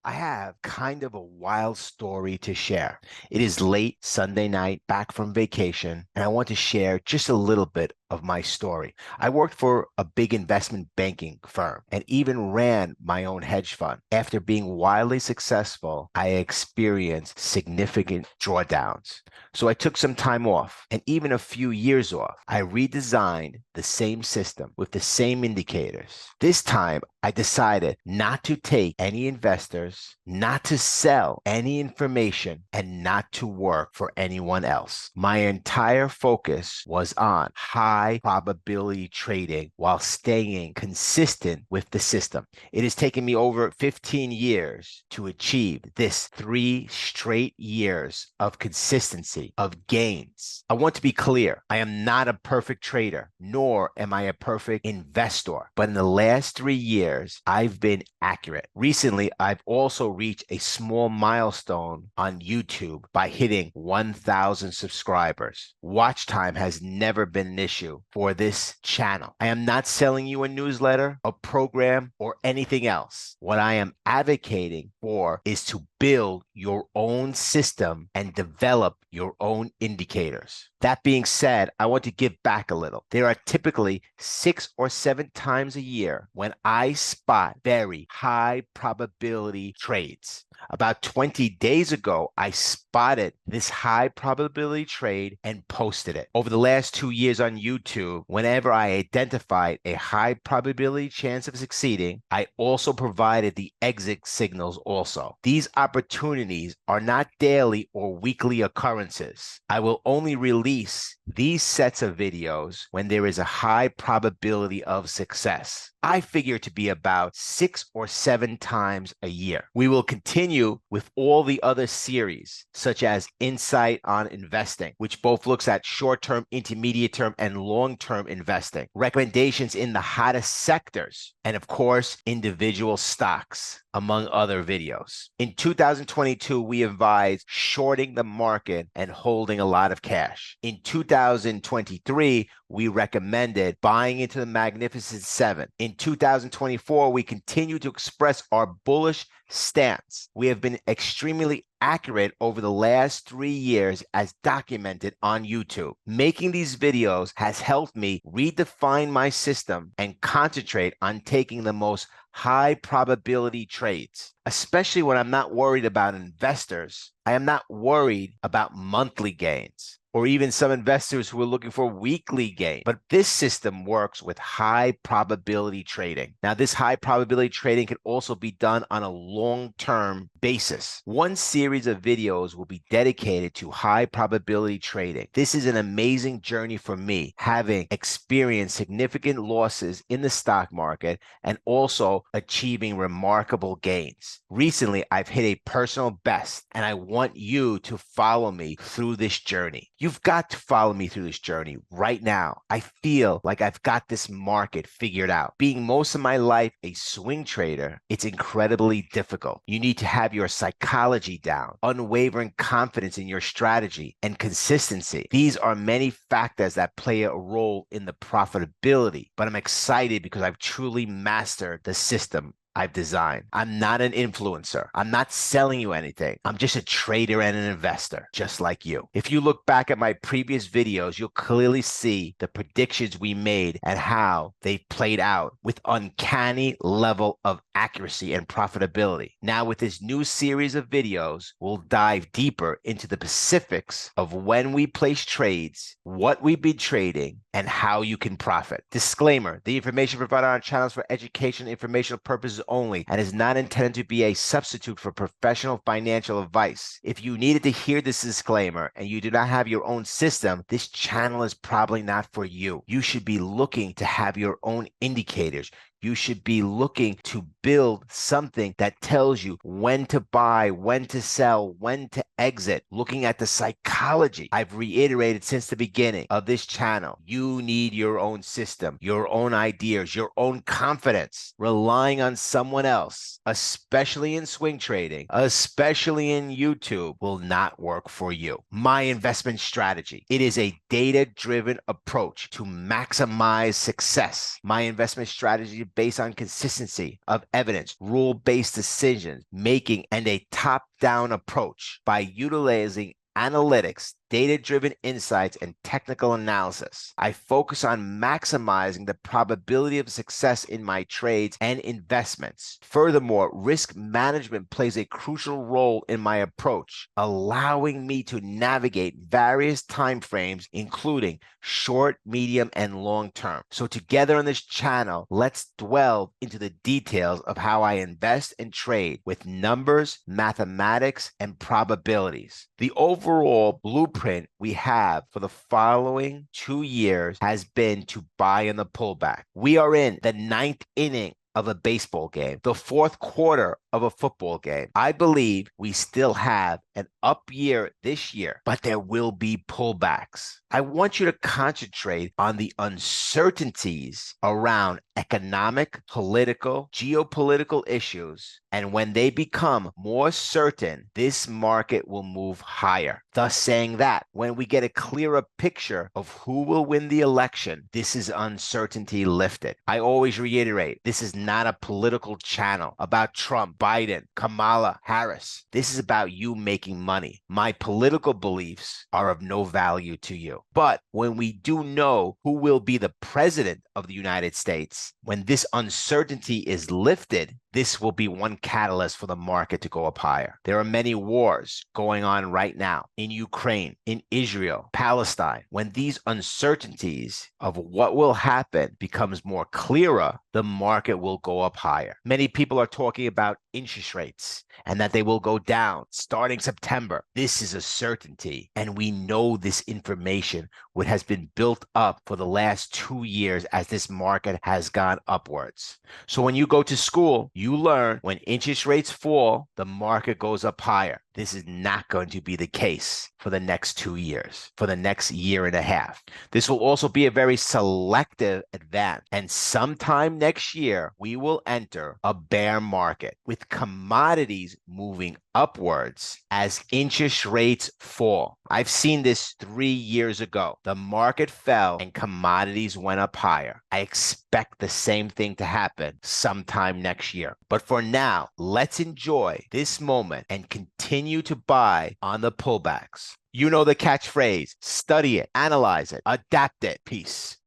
I have kind of a wild story to share. It is late Sunday night, back from vacation, and I want to share just a little bit of my story. I worked for a big investment banking firm and even ran my own hedge fund. After being wildly successful, I experienced significant drawdowns. So I took some time off and even a few years off. I redesigned the same system with the same indicators. This time, I decided not to take any investors, not to sell any information, and not to work for anyone else. My entire focus was on high probability trading while staying consistent with the system. It has taken me over 15 years to achieve this 3 straight years of consistency, of gains. I want to be clear. I am not a perfect trader, nor am I a perfect investor. But in the last 3 years, I've been accurate. Recently, I've also reached a small milestone on YouTube by hitting 1,000 subscribers. Watch time has never been an issue for this channel. I am not selling you a newsletter, a program, or anything else. What I am advocating for is to build your own system and develop your own indicators. That being said, I want to give back a little. There are typically 6 or 7 times a year when I spot very high probability trades. About 20 days ago, I spotted this high probability trade and posted it. Over the last 2 years on YouTube, whenever I identified a high probability chance of succeeding, I also provided the exit signals also. These opportunities are not daily or weekly occurrences. I will only release these sets of videos when there is a high probability of success. I figure to be about 6 or 7 times a year. We will continue with all the other series, such as Insight on Investing, which both looks at short-term, intermediate-term, and long-term investing, recommendations in the hottest sectors, and of course, individual stocks, among other videos. In 2022, we advised shorting the market and holding a lot of cash. In 2023, we recommended buying into the Magnificent Seven. In 2024, we continue to express our bullish stance. We have been extremely accurate over the last 3 years as documented on YouTube. Making these videos has helped me redefine my system and concentrate on taking the most high probability trades, especially when I'm not worried about investors. I am not worried about monthly gains, or even some investors who are looking for weekly gain. But this system works with high probability trading. Now, this high probability trading can also be done on a long-term basis. One series of videos will be dedicated to high probability trading. This is an amazing journey for me, having experienced significant losses in the stock market and also achieving remarkable gains. Recently, I've hit a personal best, and I want you to follow me through this journey. You've got to follow me through this journey right now. I feel like I've got this market figured out. Being most of my life a swing trader, it's incredibly difficult. You need to have your psychology down, unwavering confidence in your strategy, and consistency. These are many factors that play a role in the profitability, but I'm excited because I've truly mastered the system I've designed. I'm not an influencer. I'm not selling you anything. I'm just a trader and an investor, just like you. If you look back at my previous videos, you'll clearly see the predictions we made and how they played out with uncanny level of accuracy and profitability. Now, with this new series of videos, we'll dive deeper into the specifics of when we place trades, what we've been trading, and how you can profit. Disclaimer, the information provided on our channel is for education and informational purposes only and is not intended to be a substitute for professional financial advice. If you needed to hear this disclaimer and you do not have your own system, this channel is probably not for you. You should be looking to have your own indicators. You should be looking to build something that tells you when to buy, when to sell, when to exit, looking at the psychology. I've reiterated since the beginning of this channel, you need your own system, your own ideas, your own confidence. Relying on someone else, especially in swing trading, especially in YouTube, will not work for you. My investment strategy. It is a data-driven approach to maximize success. My investment strategy based on consistency of evidence, rule-based decision making, and a top-down approach. By utilizing analytics, data-driven insights, and technical analysis, I focus on maximizing the probability of success in my trades and investments. Furthermore, risk management plays a crucial role in my approach, allowing me to navigate various timeframes, including short, medium, and long term. So together on this channel, let's delve into the details of how I invest and trade with numbers, mathematics, and probabilities. The overall blueprint we have for the following 2 years has been to buy in the pullback. We are in the ninth inning of a baseball game, the fourth quarter of a football game. I believe we still have an up year this year, but there will be pullbacks. I want you to concentrate on the uncertainties around economic, political, geopolitical issues. And when they become more certain, this market will move higher. Thus saying that when we get a clearer picture of who will win the election, this is uncertainty lifted. I always reiterate, this is not a political channel about Trump, Biden, Kamala Harris. This is about you making money. My political beliefs are of no value to you. But when we do know who will be the president of the United States, when this uncertainty is lifted, this will be one catalyst for the market to go up higher. There are many wars going on right now in Ukraine, in Israel, Palestine. When these uncertainties of what will happen becomes more clearer, the market will go up higher. Many people are talking about interest rates and that they will go down starting September. This is a certainty, and we know this information, which has been built up for the last 2 years as this market has gone upwards. So when you go to school, you learn when interest rates fall, the market goes up higher. This is not going to be the case for the next 2 years, for the next year and a half. This will also be a very selective advance. And sometime next year, we will enter a bear market with commodities moving upwards as interest rates fall. I've seen this 3 years ago. The market fell and commodities went up higher. I expect the same thing to happen sometime next year. But for now, let's enjoy this moment and continue to buy on the pullbacks. You know the catchphrase: study it, analyze it, adapt it. Peace.